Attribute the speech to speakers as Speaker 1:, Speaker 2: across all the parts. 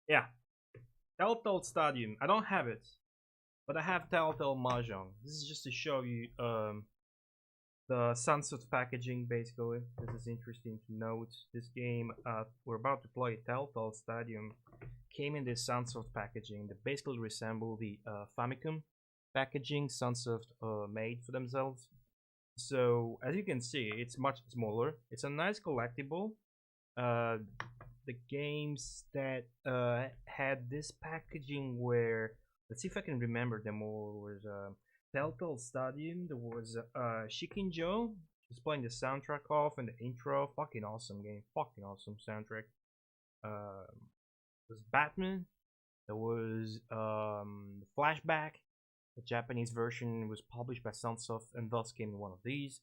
Speaker 1: Yeah, Telltale Stadium. I don't have it, but I have Telltale Mahjong. This is just to show you the sunset packaging. Basically, this is interesting to note. This game we're about to play, Telltale Stadium, came in this Sunsoft packaging that basically resemble the Famicom packaging Sunsoft made for themselves. So as you can see, it's much smaller. It's a nice collectible. Uh, the games that had this packaging where, let's see if I can remember them all, was Telltale Stadium. There was Shikin Joe, just playing the soundtrack off and the intro. Fucking awesome game. Fucking awesome soundtrack. There was Batman. There was Flashback. The Japanese version was published by Sunsoft and thus came in one of these.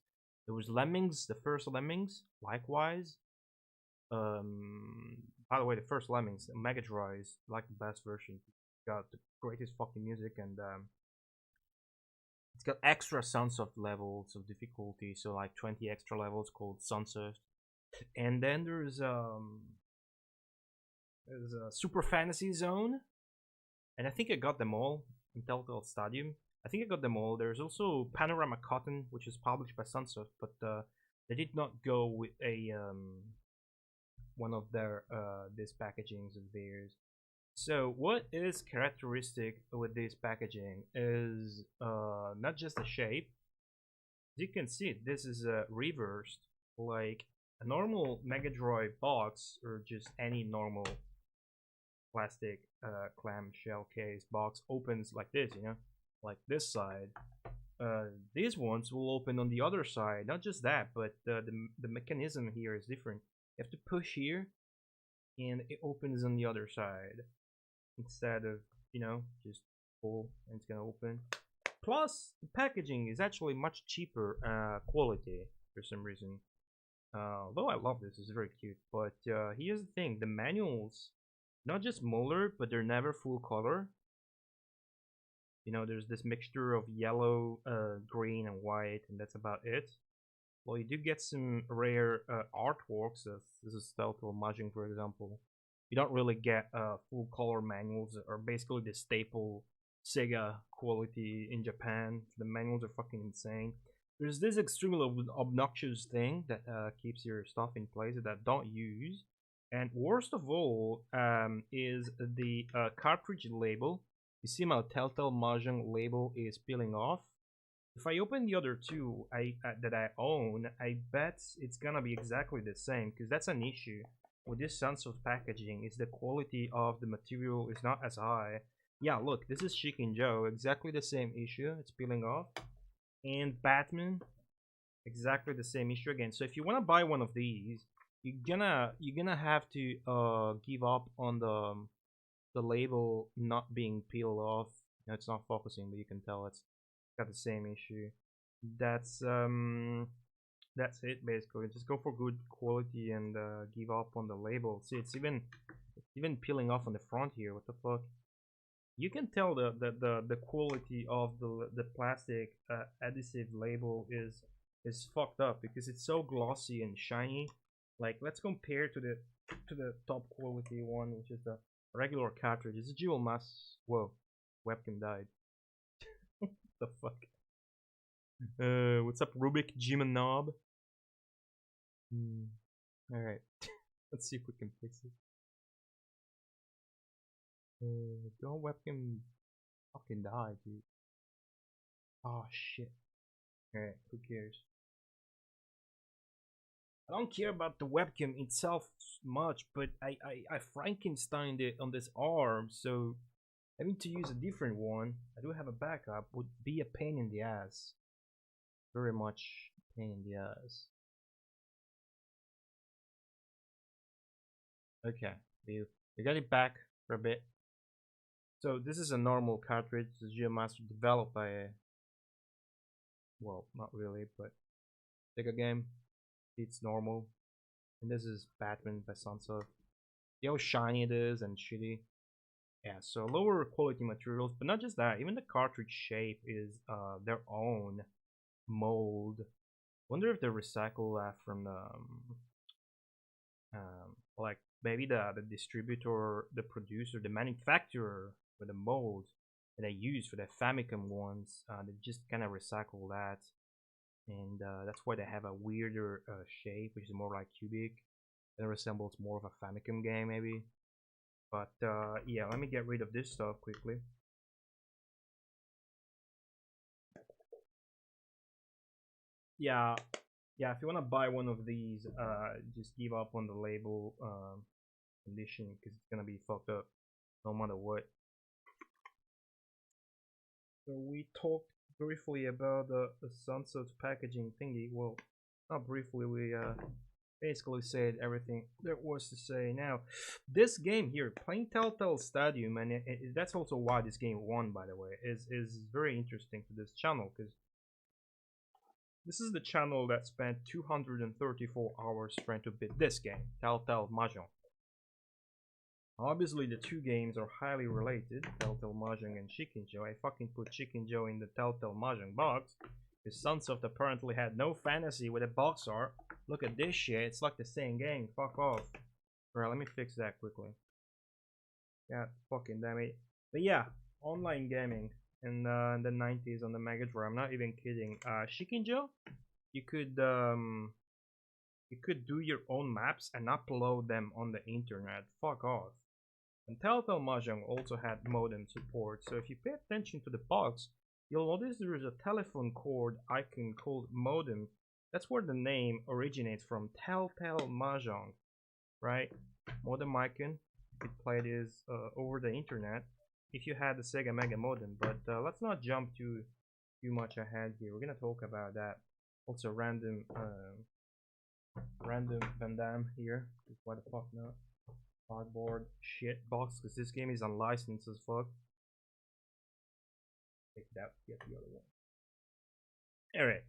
Speaker 1: There was Lemmings, the first Lemmings, likewise. By the way, the first Lemmings, Mega Drive is like the best version. Got the greatest fucking music and it's got extra Sunsoft levels of difficulty, so like 20 extra levels called Sunsoft. And then there's a Super Fantasy Zone, and I think I got them all in Telltale Stadium. I think I got them all. There's also Panorama Cotton, which is published by Sunsoft, but they did not go with a one of their these packagings of theirs. So what is characteristic with this packaging is not just the shape. As you can see, this is reversed, like a normal Mega Drive box or just any normal plastic clamshell case box opens like this, you know, like this side. These ones will open on the other side. Not just that, but the mechanism here is different. You have to push here, and it opens on the other side instead of, you know, just pull and it's gonna open. Plus, the packaging is actually much cheaper quality for some reason. Though I love this, it's very cute. But here's the thing: the manuals, not just smaller, but they're never full color. You know, there's this mixture of yellow, green, and white, and that's about it. Well, you do get some rare artworks. This is Telltale Mahjong, for example. You don't really get full color manuals, or basically the staple Sega quality in Japan. The manuals are fucking insane. There's this extremely obnoxious thing that keeps your stuff in place that I don't use. And worst of all is the cartridge label. You see my Telltale Mahjong label is peeling off. If I open the other two that I own, I bet it's gonna be exactly the same, because that's an issue with this sense of packaging. Is the quality of the material is not as high. Yeah, look, this is Chicken Joe, exactly the same issue. It's peeling off, and Batman, exactly the same issue again. So if you want to buy one of these, you're gonna have to give up on the label not being peeled off. It's not focusing, but you can tell it's got the same issue. That's that's it basically. Just go for good quality and give up on the label. See, it's even peeling off on the front here. What the fuck? You can tell the quality of the plastic adhesive label is fucked up because it's so glossy and shiny. Like, let's compare to the top quality one, which is the regular cartridge. It's a dual mass. Whoa, webcam died. The fuck? What's up, Rubik, Jim and Knob? Alright. Let's see if we can fix it. Don't webcam fucking die, dude. Oh shit. Alright, who cares? I don't care about the webcam itself much, but I Frankensteined it on this arm, so having to use a different one, I do have a backup, would be a pain in the ass. Very much pain in the ass. Okay, we got it back for a bit. So this is a normal cartridge. The GeoMaster developed by a, well, not really, but Sega game. It's normal. And this is Batman by Sunsoft. See how shiny it is and shitty. Yeah, so lower quality materials, but not just that. Even the cartridge shape is their own mold. Wonder if they recycle that from the like maybe the distributor, the producer, the manufacturer with the mold that they use for the Famicom ones, they just kind of recycle that, and that's why they have a weirder shape, which is more like cubic. It resembles more of a Famicom game, maybe. But yeah, let me get rid of this stuff quickly. Yeah, yeah. If you wanna buy one of these, just give up on the label condition because it's gonna be fucked up, no matter what. So we talked briefly about the Sunset packaging thingy. Well, not briefly. We basically said everything there was to say. Now, this game here, playing Telltale Stadium, and that's also why this game won, by the way, is very interesting to this channel because this is the channel that spent 234 hours trying to beat this game, Telltale Mahjong. Obviously, the two games are highly related, Telltale Mahjong and Chicken Joe. I fucking put Chicken Joe in the Telltale Mahjong box because Sunsoft apparently had no fantasy with a box art. Look at this shit, it's like the same game, fuck off. Alright, let me fix that quickly. Yeah, fucking damn it. But yeah, online gaming in the 90s on the Mega Drive, I'm not even kidding. Chicken Joe, you could do your own maps and upload them on the internet. Fuck off. And Telltale Mahjong also had modem support, so if you pay attention to the box, you'll notice there is a telephone cord icon called modem. That's where the name originates from, Telltale Mahjong, right? Modem icon, you could play this over the internet if you had the Sega Mega Modem, but let's not jump too much ahead here. We're gonna talk about that. Also random Van Damme here. Why the fuck not? Cardboard shit box, because this game is unlicensed as fuck. Take that, get the other one. Alright.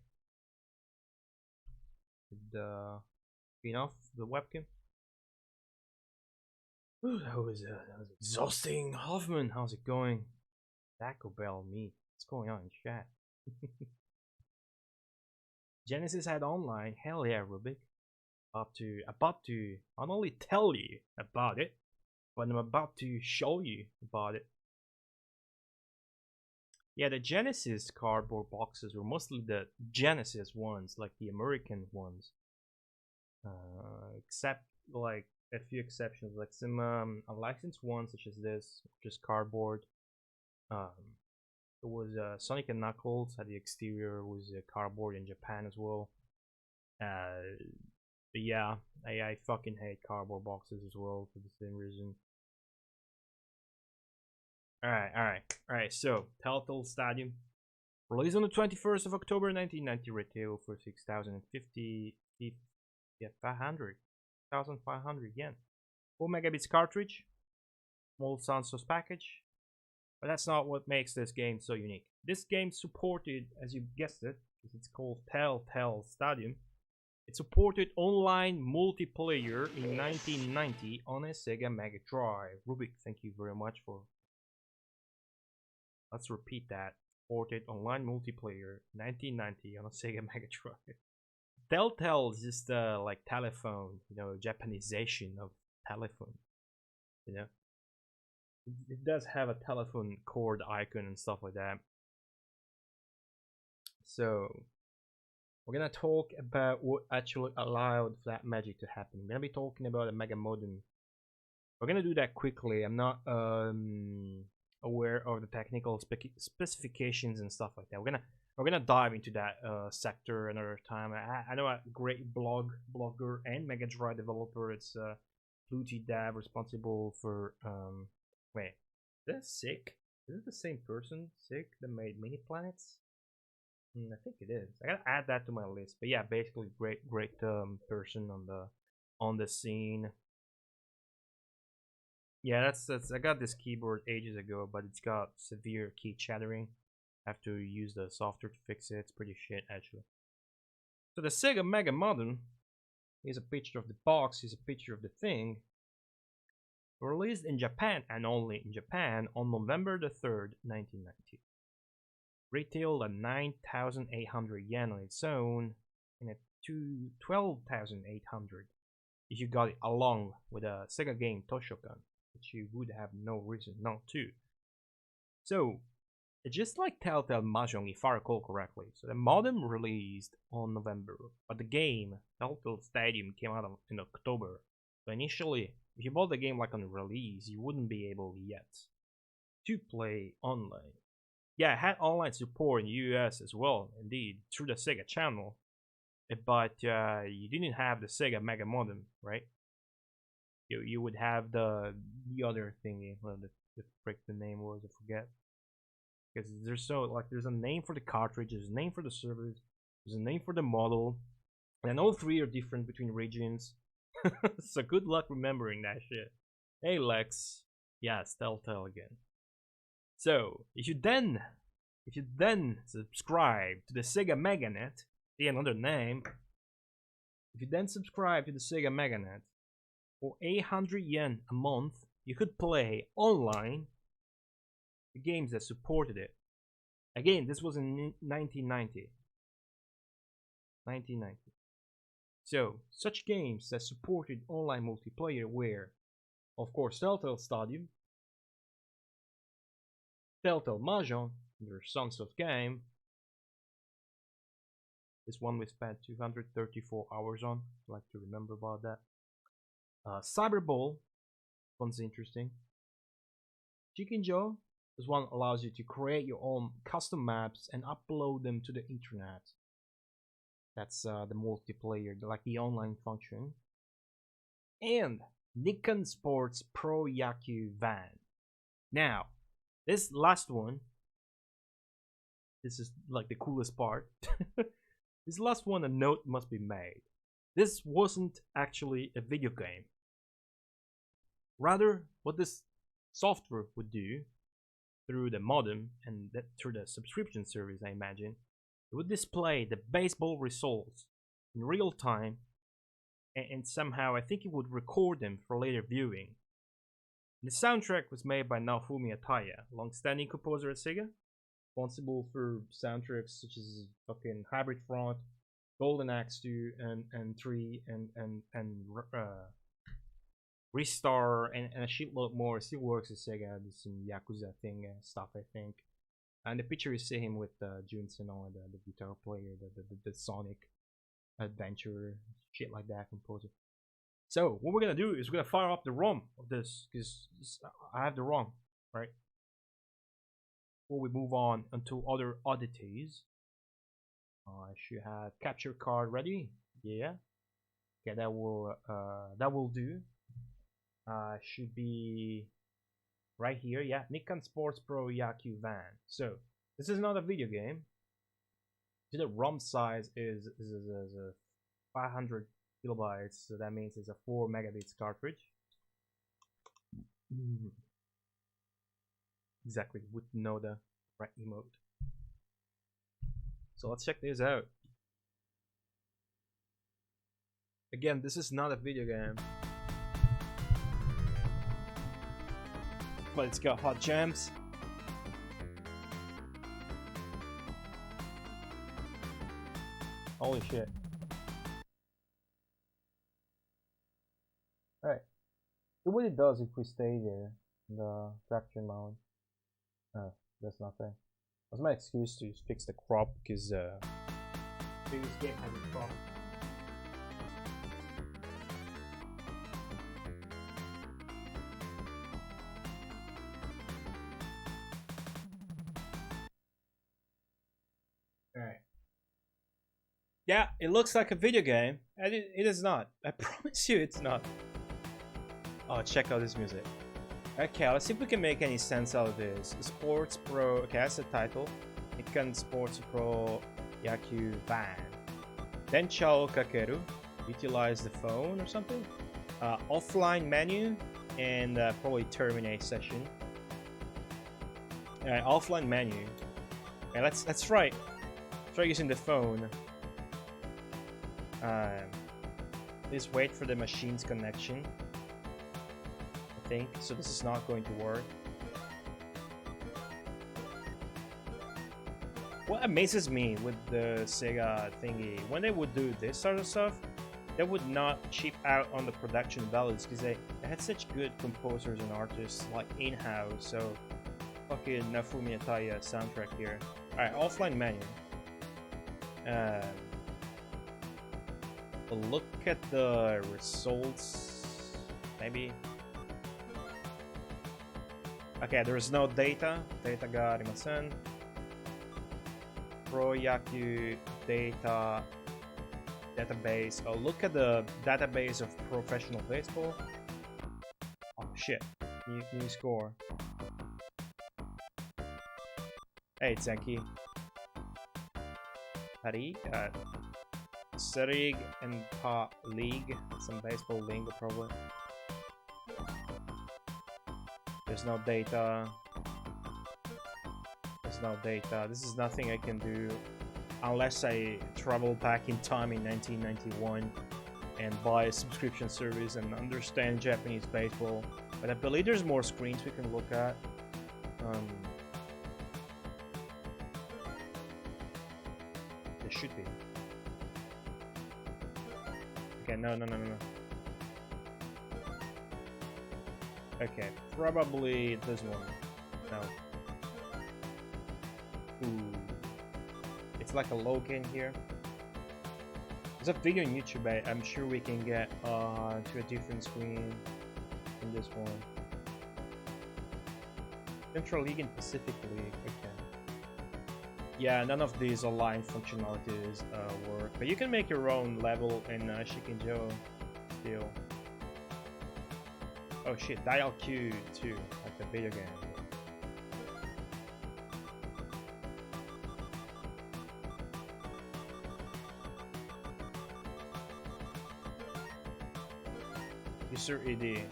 Speaker 1: Enough the webcam. Ooh, that was exhausting. Hoffman, how's it going? Taco Bell me. What's going on in chat? Genesis had online. Hell yeah, Rubik. About to not only tell you about it, but I'm about to show you about it. Yeah, the Genesis cardboard boxes were mostly the Genesis ones, like the American ones. Except like a few exceptions, like some licensed ones such as this, just cardboard. It was Sonic and Knuckles had the exterior was cardboard in Japan as well. But yeah, I fucking hate cardboard boxes as well for the same reason. Alright, so Telltale Stadium. Released on the 21st of October 1990, retail for 6,050, yeah, 1,500 yen. 4 megabits cartridge, small Sunsoft package. But that's not what makes this game so unique. This game supported, as you guessed it, because it's called Telltale Stadium. It supported online multiplayer in 1990 on a Sega Mega Drive. Rubik, thank you very much for... Let's repeat that. Supported online multiplayer 1990 on a Sega Mega Drive. Telltale is just like telephone, you know, Japanization of telephone. You know, it does have a telephone cord icon and stuff like that. So we're gonna talk about what actually allowed that magic to happen. We're gonna be talking about a Mega Modem. We're gonna do that quickly. I'm not aware of the technical specifications and stuff like that. We're gonna dive into that sector another time. I know a great blogger and Mega Drive developer. It's Pluty Dab, responsible for wait, is that Sick? Is it the same person, Sick, that made Mini Planets? I think it is. I gotta add that to my list. But yeah, basically great person on the scene. Yeah, that's I got this keyboard ages ago, but it's got severe key chattering. I have to use the software to fix it. It's pretty shit actually. So the Sega Mega Modem is a picture of the box, is a picture of the thing. Released in Japan and only in Japan on November the 3rd, 1990. Retailed at 9,800 yen on its own and at 12,800 if you got it along with a Sega game Toshokan, which you would have no reason not to. So, it's just like Telltale Mahjong, if I recall correctly. So the modem released on November, but the game, Telltale Stadium, came out in October. So initially, if you bought the game like on release, you wouldn't be able yet to play online. Yeah, it had online support in the US as well, indeed, through the Sega channel. But you didn't have the Sega Mega Modem, right? You would have the other thingy. Well, the frick the name was, I forget. Because there's a name for the cartridge, there's a name for the servers, there's a name for the model, and all three are different between regions. So good luck remembering that shit. Hey Lex, yeah, it's Telltale again. So if you then subscribe to the Sega Meganet, see another name. If you then subscribe to the Sega Meganet, for 800 yen a month, you could play online the games that supported it. Again, this was in 1990. So, such games that supported online multiplayer were, of course, Telltale Stadium, Telltale Mahjong, their Sons of Game. This one we spent 234 hours on. I'd like to remember about that. Cyberball, one's interesting. Chicken Joe. This one allows you to create your own custom maps and upload them to the internet. That's the multiplayer, like the online function. And Nikon Sports Pro Yaku Van. Now, this last one, this is like the coolest part. This last one, a note must be made. This wasn't actually a video game. Rather, what this software would do through the modem and through the subscription service, I imagine, it would display the baseball results in real time, and somehow I think it would record them for later viewing. The soundtrack was made by Naofumi Ataya, long-standing composer at Sega, responsible for soundtracks such as fucking Hybrid Front, Golden Axe 2 and 3 and Restar and a shitload more. Still works at Sega. There's some Yakuza thing stuff, I think. And the picture you see him with Jun Seno, the guitar player, the Sonic adventure, shit like that composer. So what we're gonna do is we're gonna fire up the ROM of this, because I have the ROM, right? Before we move on into other oddities, I should have capture card ready. Yeah. Okay, that will do. Should be right here. Yeah, Nikon Sports Pro Yaku Van. So this is not a video game. The ROM size is 500 kilobytes, so that means it's a 4 megabits cartridge. Exactly, wouldn't know the right emote. So let's check this out. Again, this is not a video game, but it's got hot jams. Holy shit. Alright. So what it does if we stay there in the capture mode. Oh, that's nothing. That's my excuse to fix the crop, because previous game has a crop. Alright. Yeah, it looks like a video game, and it is not. I promise you it's not. Oh, check out this music. Okay, let's see if we can make any sense out of this. Sports Pro, okay, that's the title. Nikon Sports Pro Yaku Van. Denchao Kakeru, utilize the phone or something. Offline menu, and probably terminate session. Offline menu. Okay, let's try. Try using the phone. Please wait for the machine's connection. I think so. This is not going to work. What amazes me with the Sega thingy, when they would do this sort of stuff, they would not cheap out on the production values because they had such good composers and artists like in-house. So fucking Nafumi Ataya soundtrack here. Alright, offline menu. Look at the results. Maybe. Okay, there's no data. Data ga arimasen. Pro Yaku data database. Oh, look at the database of professional baseball. Oh shit. New score. Hey, Zenki. Hari, Serig and Pa League. Some baseball lingo probably. There's no data. There's no data. This is nothing I can do unless I travel back in time in 1991 and buy a subscription service and understand Japanese baseball. But I believe there's more screens we can look at. There should be. Okay, no. Okay, probably this one. No. Ooh. It's like a login here. There's a video on YouTube. I'm sure we can get to a different screen in this one. Central League and Pacific League. Okay. Yeah, none of these online functionalities work, but you can make your own level in Shikinjo still. Oh shit, Dial Q too, like the video game. User ED.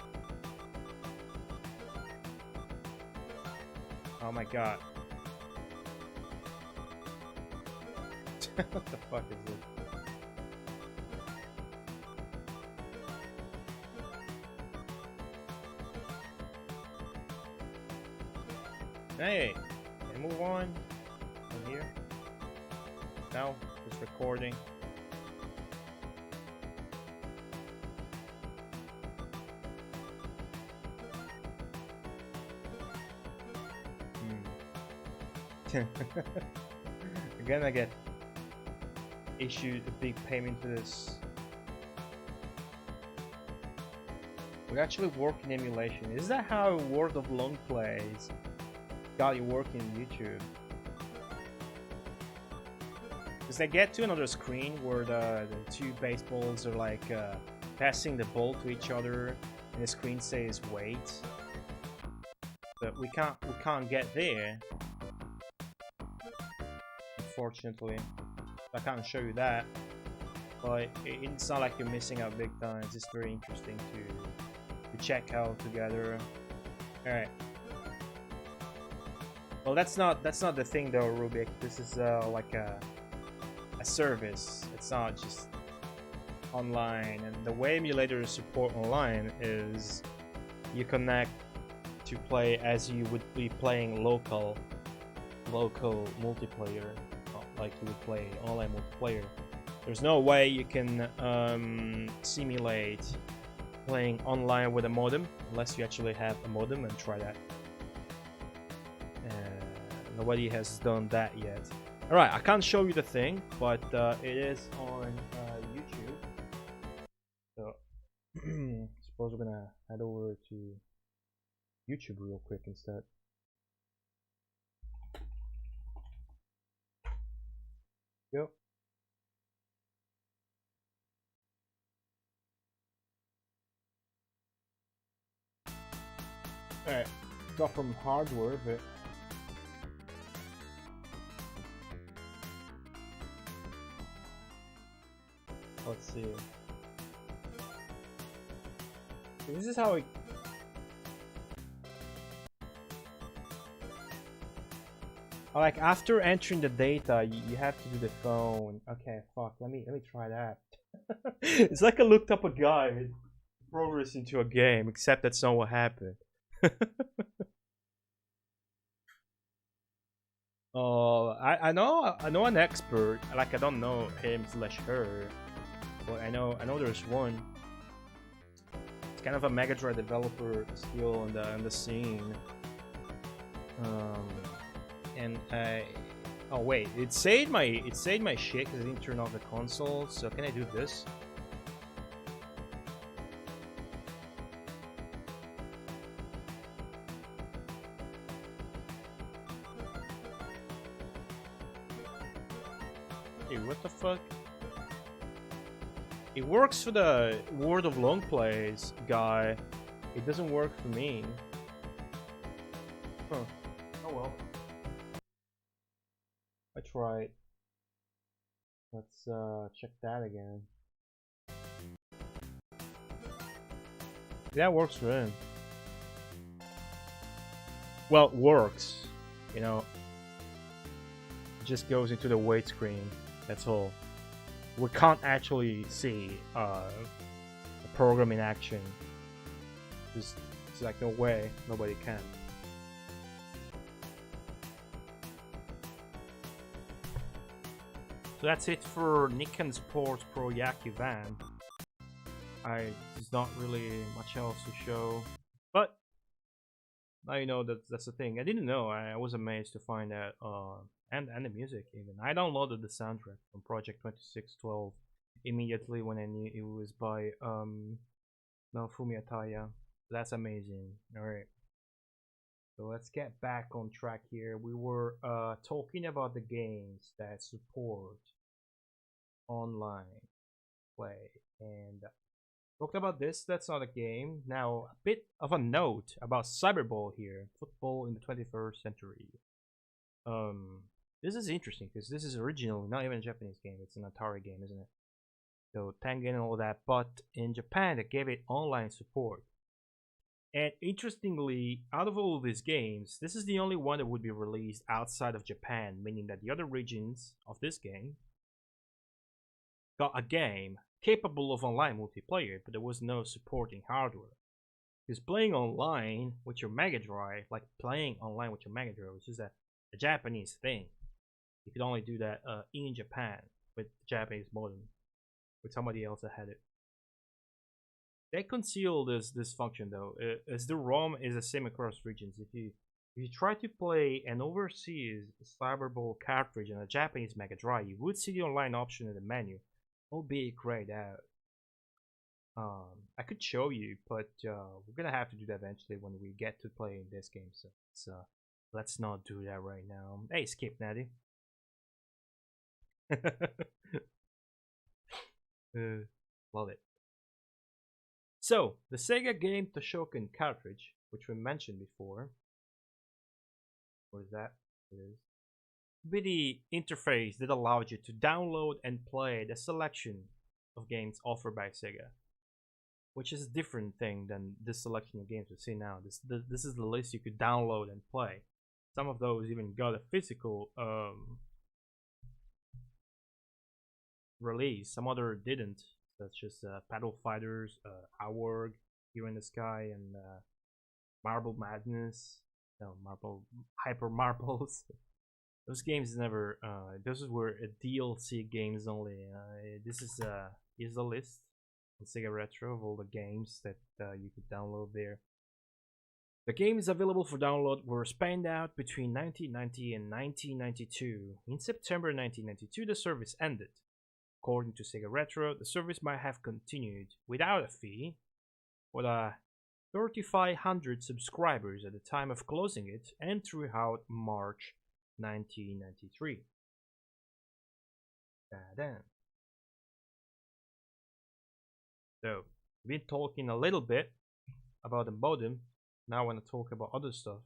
Speaker 1: Oh my god. What the fuck is this? Hey, can I move on from here? No, just recording. Again, I get issued a big payment for this. We actually work in emulation. Is that how World of Long plays got you working in YouTube? Because they get to another screen where the two baseballs are like passing the ball to each other, and the screen says wait. But we can't get there. Unfortunately, I can't show you that. But it's not like you're missing out big time. It's just very interesting to check out together. All right. Well, that's not the thing though, Rubik. This is like a service. It's not just online. And the way emulators support online is you connect to play as you would be playing local multiplayer, like you would play online multiplayer. There's no way you can simulate playing online with a modem unless you actually have a modem and try that. Nobody has done that yet. Alright, I can't show you the thing, but it is on YouTube. So, suppose we're gonna head over to YouTube real quick instead. Yep. Alright, got from hardware, but let's see. This is how it. Like after entering the data, you have to do the phone. Okay, fuck. Let me try that. It's like I looked up a guide, progress into a game, except that's not what happened. I know an expert. Like I don't know him/her, but I know there's one. It's kind of a Mega Drive developer still on the scene. And I oh wait, it saved my shit because I didn't turn off the console. So can I do this? Hey, what the fuck? It works for the World of Long Plays guy. It doesn't work for me. Huh. Oh well. I tried. Let's check that again. That works for him. Well, it works. You know, it just goes into the wait screen. That's all. We can't actually see the program in action. It's like no way, nobody can. So that's it for Nikon Sports Pro Yakuvan. There's not really much else to show, but now you know that that's the thing. I didn't know. I was amazed to find out. And the music even. I downloaded the soundtrack from Project 2612 immediately when I knew it was by Naofumi Ataya. That's amazing. Alright. So let's get back on track here. We were talking about the games that support online play, and talked about this. That's not a game. Now a bit of a note about cyberball here. Football in the 21st century. This is interesting because this is originally not even a Japanese game. It's an Atari game, isn't it? So Tengen and all that, but in Japan they gave it online support. And interestingly, out of all of these games, this is the only one that would be released outside of Japan, meaning that the other regions of this game got a game capable of online multiplayer, but there was no supporting hardware. Because playing online with your Mega Drive, like playing online with your Mega Drive, which is a Japanese thing. You could only do that in Japan with the Japanese modem, with somebody else that had it. They conceal this function though, as the ROM is the same across regions. If you try to play an overseas cyberball cartridge on a Japanese Mega Drive, you would see the online option in the menu, albeit grayed out. I could show you, but we're gonna have to do that eventually when we get to playing this game. So let's not do that right now. Hey, skip, Natty. Love it. So, the Sega Game Toshoken cartridge, which we mentioned before. What is that? It is. Be the interface that allowed you to download and play the selection of games offered by Sega. Which is a different thing than this selection of games we see now. This is the list you could download and play. Some of those even got a physical release. Some other didn't, such as Paddle Fighters, Awarg, Here in the Sky, and Marble Madness. No, Hyper Marbles. Those games never. Those were DLC games only. This is here's a list on Sega Retro of all the games that you could download there. The games available for download were spanned out between 1990 and 1992. In September 1992, the service ended. According to Sega Retro, the service might have continued without a fee for the 3,500 subscribers at the time of closing it and throughout March 1993. So, we've been talking a little bit about the modem. Now I want to talk about other stuff.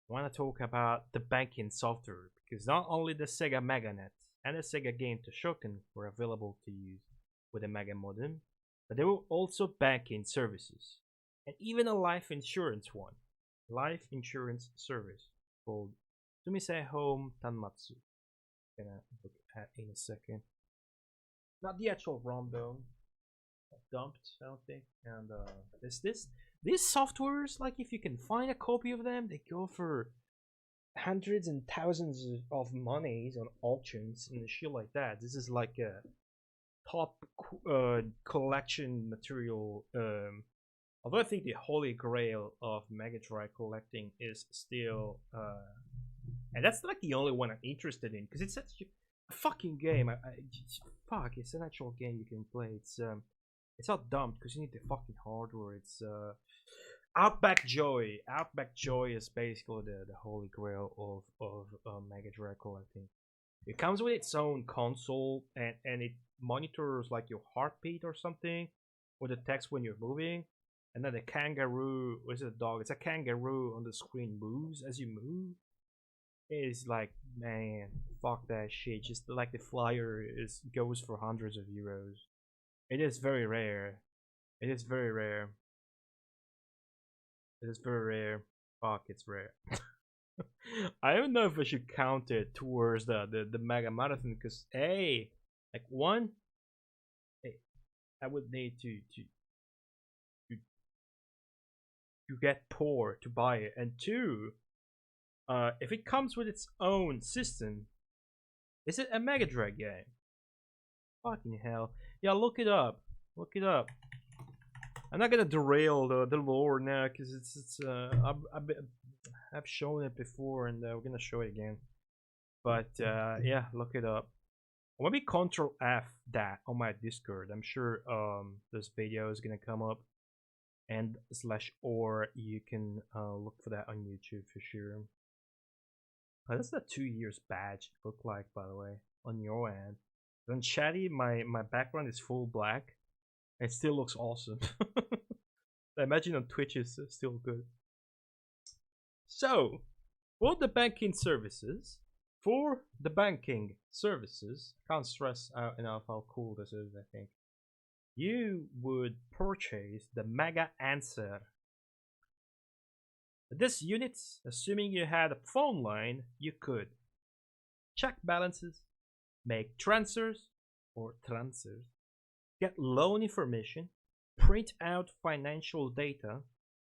Speaker 1: I want to talk about the banking software, because not only the Sega MegaNet and the Sega Game Toshoken were available to use with a Mega modem, but there were also banking services, and even a life insurance one. Life insurance service called Sumisei Home Tanmatsu. Gonna look at in a second. Not the actual ROM though. Dumped, I don't think. And these softwares, like if you can find a copy of them, they go for hundreds and thousands of monies on auctions and shit like that. This is like a top collection material. Although I think the holy grail of Mega Drive collecting is still, and that's like the only one I'm interested in because it's such a fucking game. Fuck, it's an actual game you can play. It's not dumb because you need the fucking hardware. It's Outback Joy. Outback Joy is basically the holy grail of Mega Drive collecting. It comes with its own console and it monitors like your heartbeat or something, or the text when you're moving. And then the kangaroo, or is it a dog? It's a kangaroo on the screen moves as you move. It's like, man, fuck that shit. Just like the flyer goes for hundreds of euros. It is very rare. It is very rare. It is very rare. Fuck, it's rare. I don't know if I should count it towards the Megamarathon because hey, like one, hey, I would need to get poor to buy it, and two, if it comes with its own system, is it a Mega Drive game? Fucking hell. Yeah, look it up. Look it up. I'm not gonna derail the lore now because I've shown it before and we're gonna show it again. But yeah, look it up. Maybe Control F that on my Discord. I'm sure this video is gonna come up, and or you can look for that on YouTube for sure. That's the 2 years badge look like, by the way, on your end. Then chatty, my background is full black. It still looks awesome. I imagine on Twitch is still good. So, for the banking services, can't stress out enough how cool this is, I think. You would purchase the Mega Answer. This unit, assuming you had a phone line, you could check balances, make transfers, get loan information, print out financial data,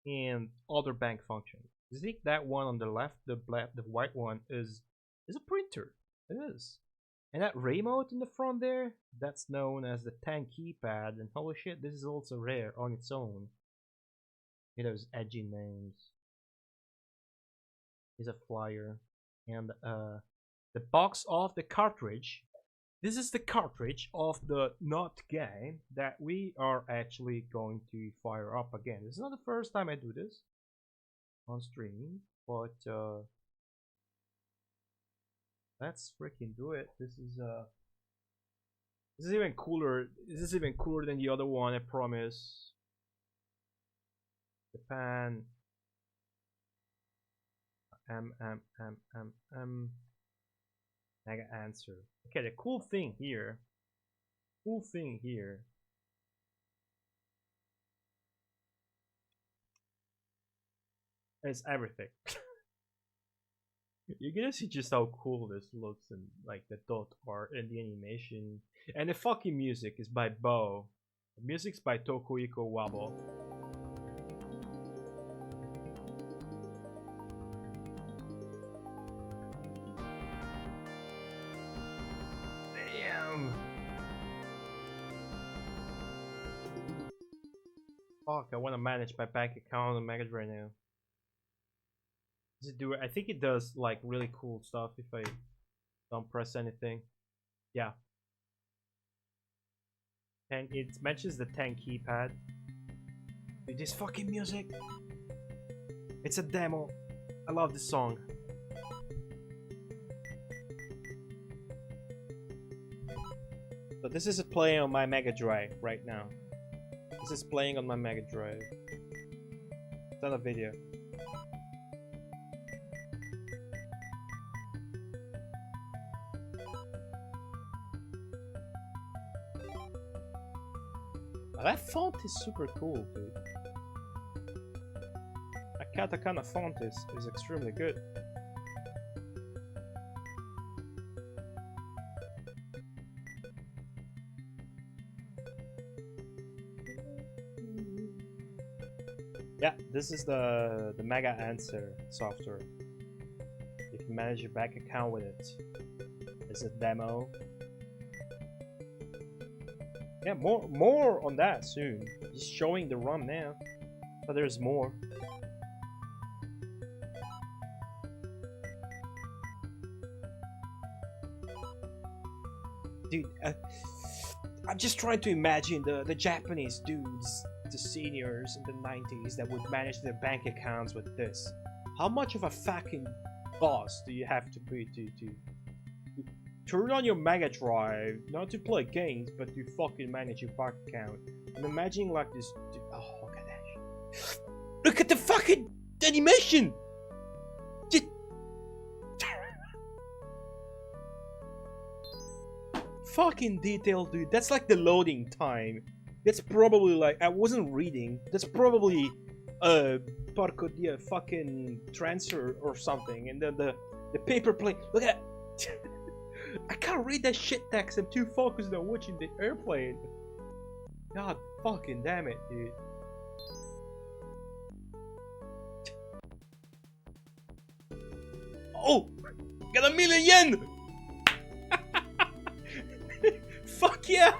Speaker 1: and other bank functions. You think that one on the left, the white one, is a printer. It is. And that remote in the front there, that's known as the tank keypad. And holy shit, this is also rare on its own. Those edgy names. Is a flyer. And the box of the cartridge. This is the cartridge of the not game that we are actually going to fire up again. This is not the first time I do this on stream, but let's freaking do it. This is even cooler. This is even cooler than the other one, I promise. Japan. Mega Answer. Okay, the cool thing here is everything. You're gonna see just how cool this looks, and like the dot art and the animation. And the fucking music is by Bo. The music's by Tokuhiko Wabo. Damn. Fuck, I wanna manage my bank account on Mega Drive now. Does it do it? I think it does like really cool stuff if I don't press anything. Yeah. And it mentions the tank keypad. Dude, this fucking music. It's a demo. I love this song. So this is playing on my Mega Drive right now. This is playing on my Mega Drive. It's not a video. That font is super cool, dude. That katakana font is extremely good. Yeah, this is the Mega Answer software. You can manage your bank account with it. It's a demo. Yeah, more on that soon. Just showing the ROM now, but there's more. Dude, I'm just trying to imagine the Japanese dudes, the seniors in the 90s that would manage their bank accounts with this. How much of a fucking boss do you have to be to turn on your Mega Drive, not to play games, but to fucking manage your bank account? I'm imagining like this. Oh, look at that! Look at the fucking animation! Just fucking detail, dude. That's like the loading time. That's probably like I wasn't reading. That's probably Parkodia fucking transfer or something, and then the paper plane. Look at. I can't read that shit text. I'm too focused on watching the airplane. God fucking damn it, dude. Oh, got $1,000,000 yen. Fuck yeah.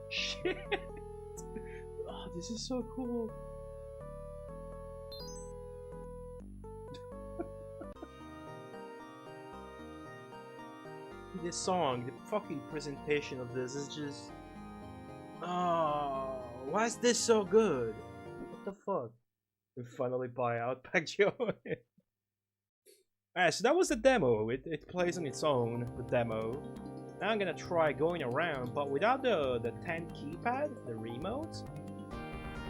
Speaker 1: Shit. Oh, this is so cool. This song, the fucking presentation of this is just... Oh, why is this so good? What the fuck? We finally buy Outback Joe. Alright, so that was the demo. It plays on its own, the demo. Now I'm gonna try going around, but without the 10 keypad, the remote,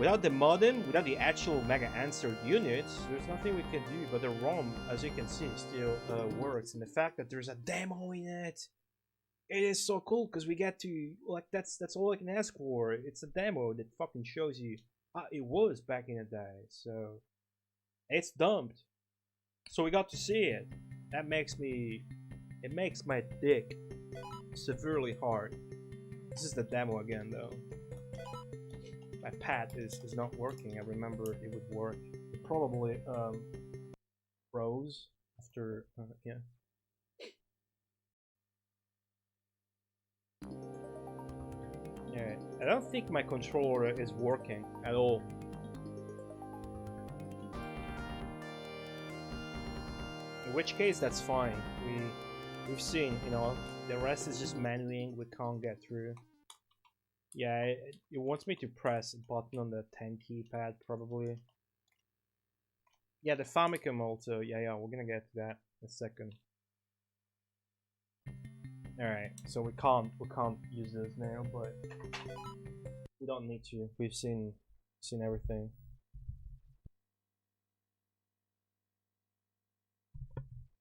Speaker 1: without the modem, without the actual Mega Answer units, there's nothing we can do. But the ROM, as you can see, still works. And the fact that there's a demo in it, it is so cool because we get to like that's all I can ask for. It's a demo that fucking shows you how it was back in the day. So it's dumped. So we got to see it. That makes me, it makes my dick severely hard. This is the demo again though. My pad is not working. I remember it would work. It probably froze after yeah. Yeah, I don't think my controller is working at all. In which case, that's fine. We've seen, you know, the rest is just manuing. We can't get through. Yeah, it wants me to press a button on the 10 keypad, probably. Yeah, the Famicom also. Yeah, we're gonna get to that in a second. Alright, so we can't use this now, but we don't need to. We've seen everything.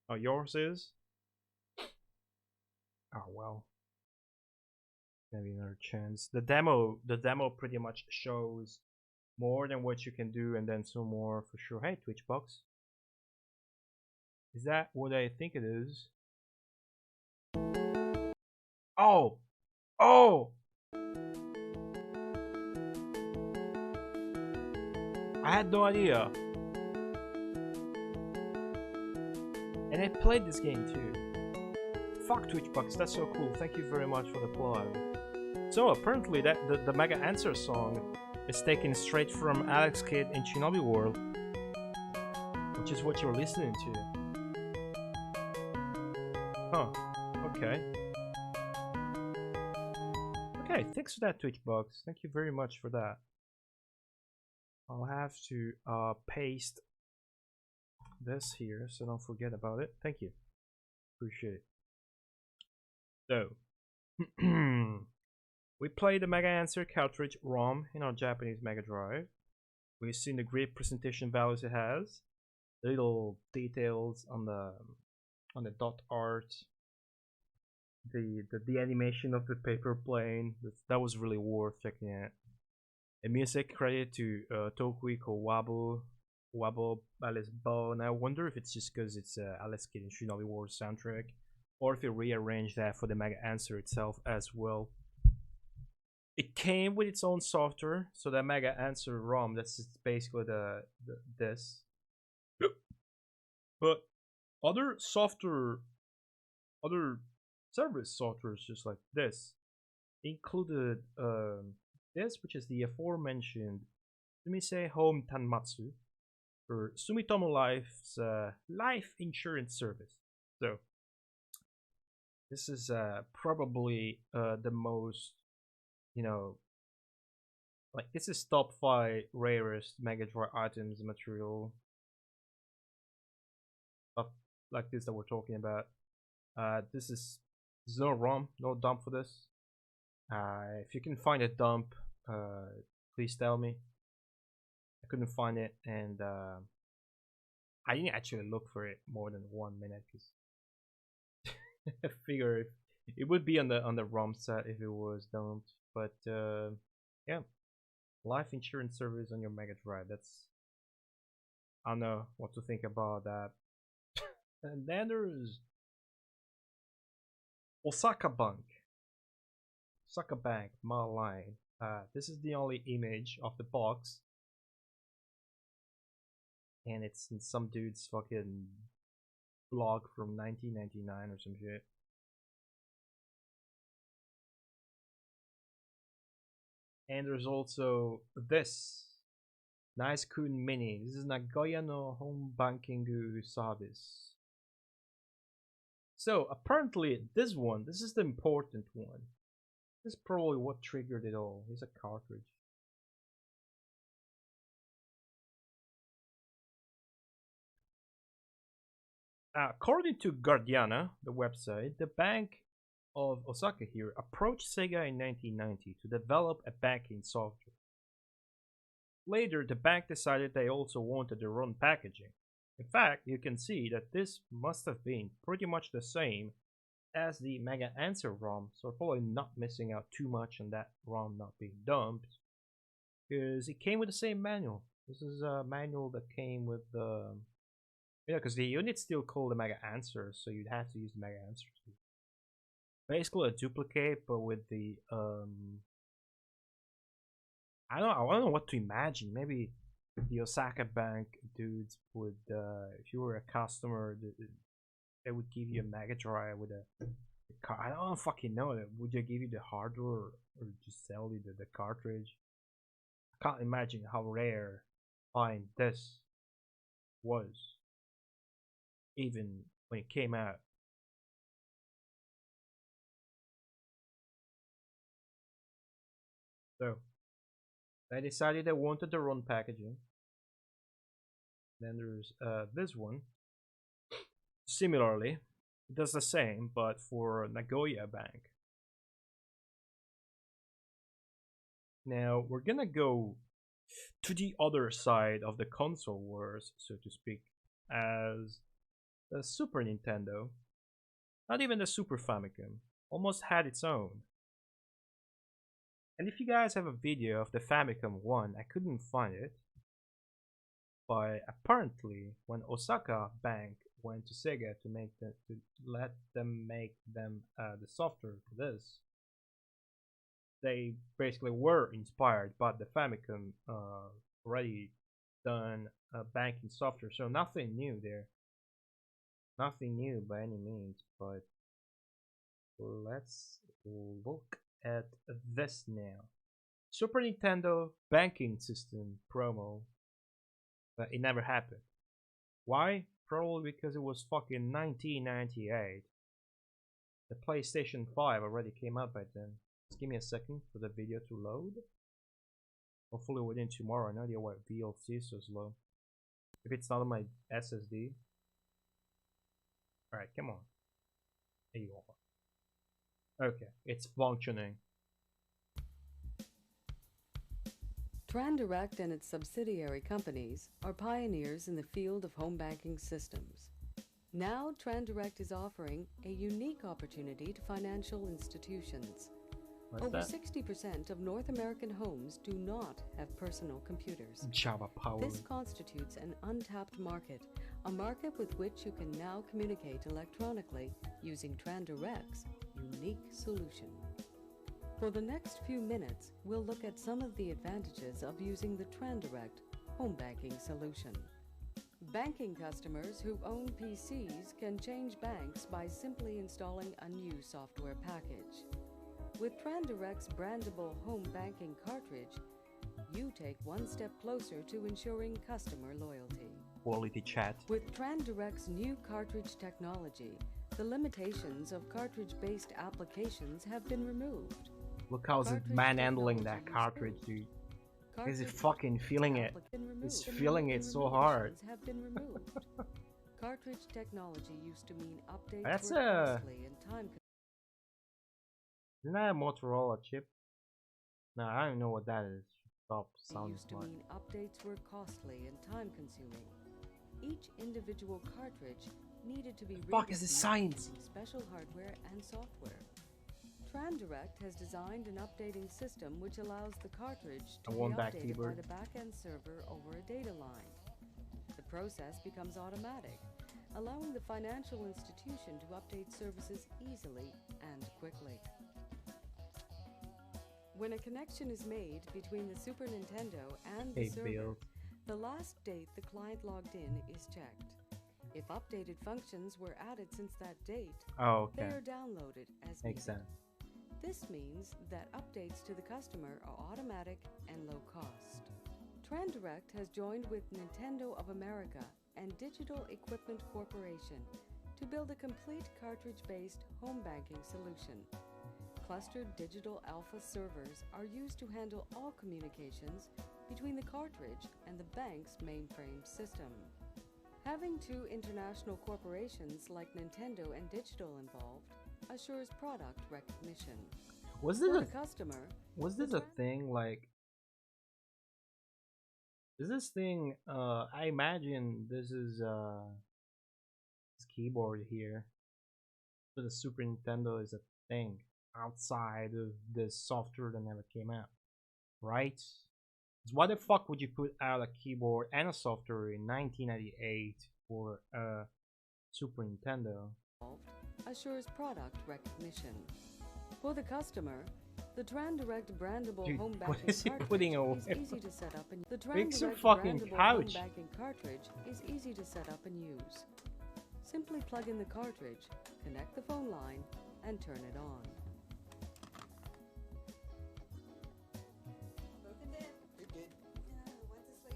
Speaker 1: Oh, yours is? Oh well. Maybe another chance. The demo pretty much shows more than what you can do, and then some more for sure. Hey, Twitchbox. Is that what I think it is? Oh! Oh! I had no idea. And I played this game too. Fuck Twitchbox, that's so cool. Thank you very much for the plug. So apparently that the Mega Answer song is taken straight from Alex Kidd in Shinobi World, which is what you're listening to. Huh. Okay. Okay, thanks for that, Twitchbox. Thank you very much for that. I'll have to paste this here so don't forget about it. Thank you. Appreciate it. So, we played the Mega Answer cartridge ROM in our Japanese Mega Drive. We've seen the great presentation values it has, the little details on the dot art, the animation of the paper plane. That was really worth checking out. A music credit to Tokuiko Wabo Alice Bow, and I wonder if it's just because it's Alice Kidd in Shinobi World soundtrack, or if it rearranged that for the Mega Answer itself as well. It came with its own software, so that Mega Answer ROM, that's just basically this. But Other software, other service softwares just like this included this, which is the aforementioned Sumisei Home Tanmatsu, for Sumitomo Life's life insurance service. So this is probably the most, you know, like this is top 5 rarest Mega Drive items material, stuff like this that we're talking about. This is there's no ROM, no dump for this. If you can find a dump, please tell me. I couldn't find it, and I didn't actually look for it more than 1 minute because I figure it would be on the ROM set if it was dumped. But yeah, life insurance service on your Mega Drive. That's, I don't know what to think about that. And then there's Osaka Bank. Osaka Bank, my line. This is the only image of the box, and it's in some dude's fucking blog from 1999 or some shit. And there's also this nice Kun Mini. This is Nagoya no Home Banking Service. So apparently this is the important one. This is probably what triggered it all. Here's a cartridge. According to Guardiana, the website, the Bank of Osaka here approached Sega in 1990 to develop a banking software. Later, the bank decided they also wanted their own packaging. In fact, you can see that this must have been pretty much the same as the Mega Answer ROM, so probably not missing out too much on that ROM not being dumped, because it came with the same manual. This is a manual that came with the, because the unit's still called the Mega Answer, so you'd have to use the Mega Answer too. Basically a duplicate, but with the I don't know what to imagine. Maybe the Osaka Bank dudes would, if you were a customer, they would give you a Mega Drive with a car. I don't fucking know. Would they give you the hardware or just sell you the cartridge? I can't imagine how rare buying this was, even when it came out. So they decided they wanted their own packaging. Then there's this one. Similarly, it does the same, but for Nagoya Bank. Now we're gonna go to the other side of the console wars, so to speak, as the Super Nintendo, not even the Super Famicom, almost had its own. And if you guys have a video of the Famicom one, I couldn't find it, but apparently when Osaka Bank went to Sega to let them make them the software for this, they basically were inspired by the Famicom already done banking software, so nothing new there, nothing new by any means. But let's look at this now. Super Nintendo banking system promo, but it never happened. Why? Probably because it was fucking 1998. The PlayStation 5 already came out by then. Just give me a second for the video to load. Hopefully within tomorrow. No idea why VLC is so slow. If it's not on my SSD. Alright, come on. There you are. Okay, it's functioning.
Speaker 2: TranDirect and its subsidiary companies are pioneers in the field of home banking systems. Now, TranDirect is offering a unique opportunity to financial institutions. Over 60% of North American homes do not have personal computers.
Speaker 1: Java Power.
Speaker 2: This constitutes an untapped market, a market with which you can now communicate electronically using TranDirect's unique solution. For the next few minutes, we'll look at some of the advantages of using the TranDirect home banking solution. Banking customers who own PCs can change banks by simply installing a new software package. With TranDirect's brandable home banking cartridge, you take one step closer to ensuring customer loyalty.
Speaker 1: Quality chat.
Speaker 2: With TranDirect's new cartridge technology, the limitations of cartridge-based applications have been removed.
Speaker 1: Look how's it manhandling that cartridge, dude. Is it fucking feeling it? It's feeling it so hard.
Speaker 2: Have been removed. Cartridge technology used to mean updates
Speaker 1: That's
Speaker 2: were
Speaker 1: a...
Speaker 2: costly and time.
Speaker 1: Isn't that a Motorola chip? No, I don't know what that is. Stop sounding
Speaker 2: Used to
Speaker 1: smart.
Speaker 2: mean updates were costly and time-consuming. Each individual cartridge needed to be
Speaker 1: Fuck is this science?
Speaker 2: using special hardware and software. TranDirect has designed an updating system which allows the cartridge to be updated by the back-end server over a data line. The process becomes automatic, allowing the financial institution to update services easily and quickly. When a connection is made between the Super Nintendo and the server, the last date the client logged in is checked. If updated functions were added since that date, they are downloaded as needed.
Speaker 1: Makes sense.
Speaker 2: This means that updates to the customer are automatic and low cost. TranDirect has joined with Nintendo of America and Digital Equipment Corporation to build a complete cartridge-based home banking solution. Clustered digital alpha servers are used to handle all communications between the cartridge and the bank's mainframe system. Having two international corporations like Nintendo and Digital involved assures product recognition.
Speaker 1: Was this a thing like... Is this thing, I imagine this is this keyboard here for the Super Nintendo is a thing outside of this software that never came out, right? So why the fuck would you put out a keyboard and a software in 1998 for a Super Nintendo?
Speaker 2: Assures product recognition. For the customer, the TranDirect brandable home banking cartridge is easy to set up and the TranDirect brandable home banking cartridge is easy to set up and use. Simply plug in the cartridge, connect the phone line, and turn it on.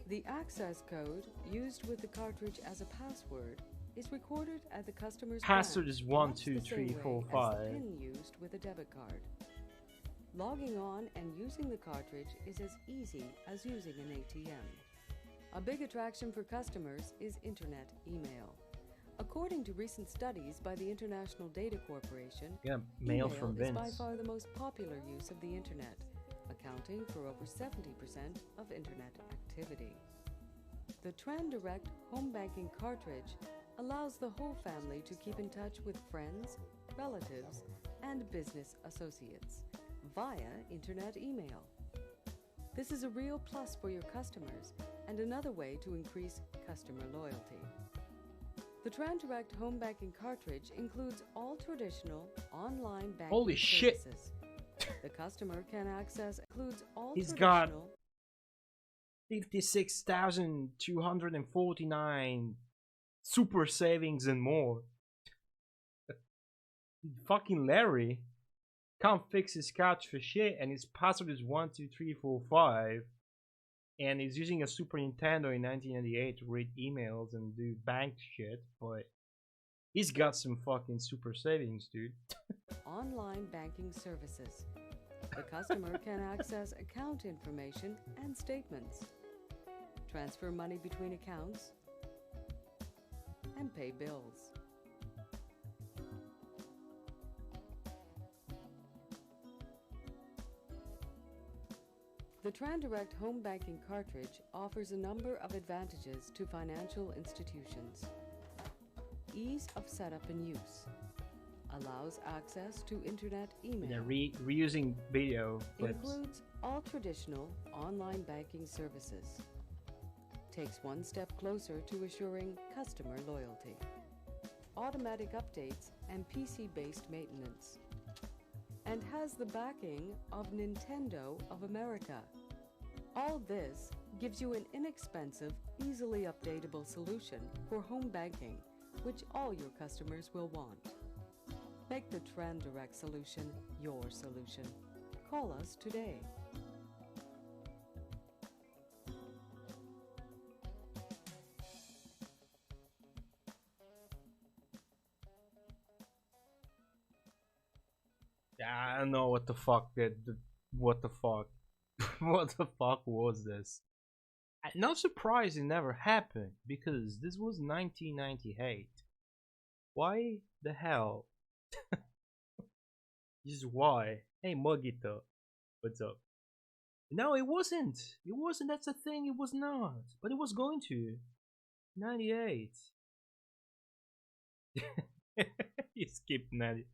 Speaker 2: The access code used with the cartridge as a password is recorded at the customer's
Speaker 1: password is 1 2
Speaker 2: the
Speaker 1: 3
Speaker 2: same
Speaker 1: 4
Speaker 2: way
Speaker 1: 5.
Speaker 2: as the PIN used with a debit card. Logging on and using the cartridge is as easy as using an ATM. A big attraction for customers is internet email. According to recent studies by the International Data Corporation,
Speaker 1: mail from Vince
Speaker 2: is by far the most popular use of the internet, accounting for over 70% of internet activity. The TranDirect home banking cartridge allows the whole family to keep in touch with friends, relatives, and business associates via internet email. This is a real plus for your customers and another way to increase customer loyalty. The TranDirect home banking cartridge includes all traditional online banking services. The customer can access includes all
Speaker 1: He's
Speaker 2: traditional.
Speaker 1: Got 56,249 super savings and more. Fucking Larry can't fix his couch for shit, and his password is 1 2 3 4 5, and he's using a Super Nintendo in 1998 to read emails and do bank shit, but he's got some fucking super savings, dude.
Speaker 2: Online banking services. The customer can access account information and statements, transfer money between accounts, and pay bills. The TranDirect home banking cartridge offers a number of advantages to financial institutions. Ease of setup and use. Allows access to internet email.
Speaker 1: Reusing video clips.
Speaker 2: Includes all traditional online banking services. Takes one step closer to assuring customer loyalty. Automatic updates and PC-based maintenance. And has the backing of Nintendo of America. All this gives you an inexpensive, easily updatable solution for home banking, which all your customers will want. Make the Trend Direct solution your solution. Call us today.
Speaker 1: Yeah, I don't know what the fuck what the fuck, what the fuck was this? Not surprised it never happened because this was 1998. Why the hell? Just why? Hey, Mugito, what's up? No, it wasn't. It wasn't. That's the thing. It was not. But it was going to. 98. You skipped 90.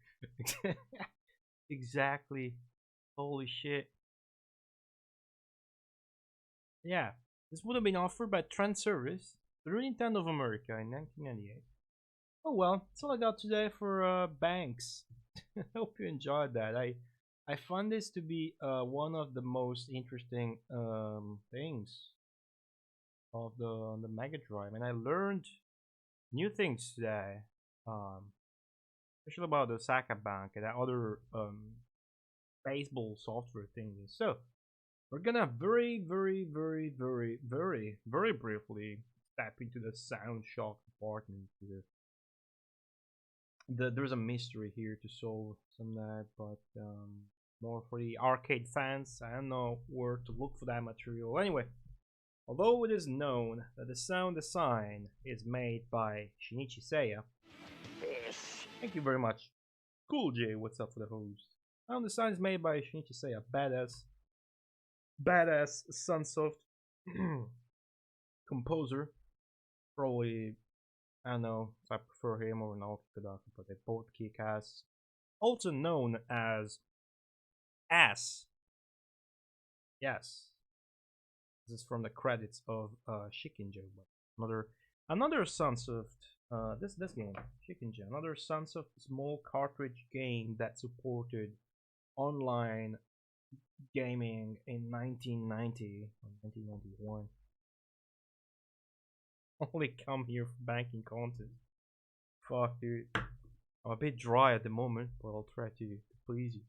Speaker 1: Exactly. Holy shit. Yeah. This would have been offered by Trend Service through Nintendo of America in 1998. Oh well, that's all I got today for banks. Hope you enjoyed that. I find this to be one of the most interesting things of the Mega Drive, and I learned new things today, um, especially about the Saka Bank and other baseball software things. So we're gonna very briefly step into the sound shock department. There's a mystery here to solve some of that, but more for the arcade fans. I don't know where to look for that material. Anyway, although it is known that the sound design is made by Shinichi Seiya, thank you very much. Cool J, what's up for the host? Sound design is made by Shinichi Seiya, badass Sunsoft composer. Probably, I don't know if I prefer him or Naoki Kodaka, but they both kick ass. Also known as Ass. Yes, this is from the credits of Shikinja. Another Sunsoft. This game, Shikinja. Another Sunsoft small cartridge game that supported online gaming in 1990 or 1991. Only come here for banking content. Fuck, dude. I'm a bit dry at the moment, but I'll try to please you.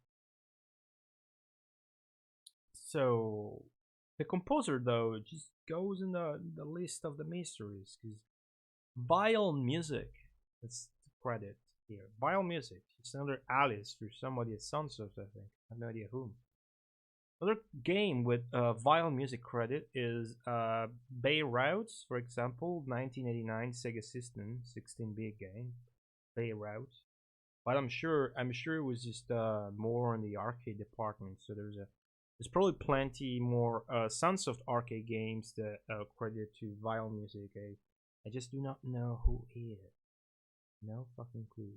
Speaker 1: So, the composer, though, just goes in the list of the mysteries, because Vile Music, that's the credit here. Vile Music, it's another alias for somebody at Sunsoft, I think. I have no idea whom. Another game with Vile Music credit is Bay Routes, for example, 1989 Sega System, 16-bit game, Bay Routes. But I'm sure it was just more in the arcade department. So there's probably plenty more Sunsoft arcade games that credit to Vile Music. I just do not know who is. No fucking clue.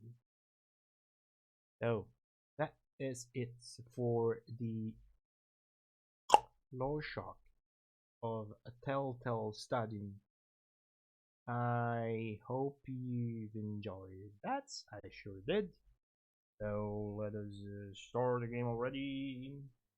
Speaker 1: So that is it for the Lore Shock of a Telltale Stadium. I hope you've enjoyed that. I sure did. So let us start the game already.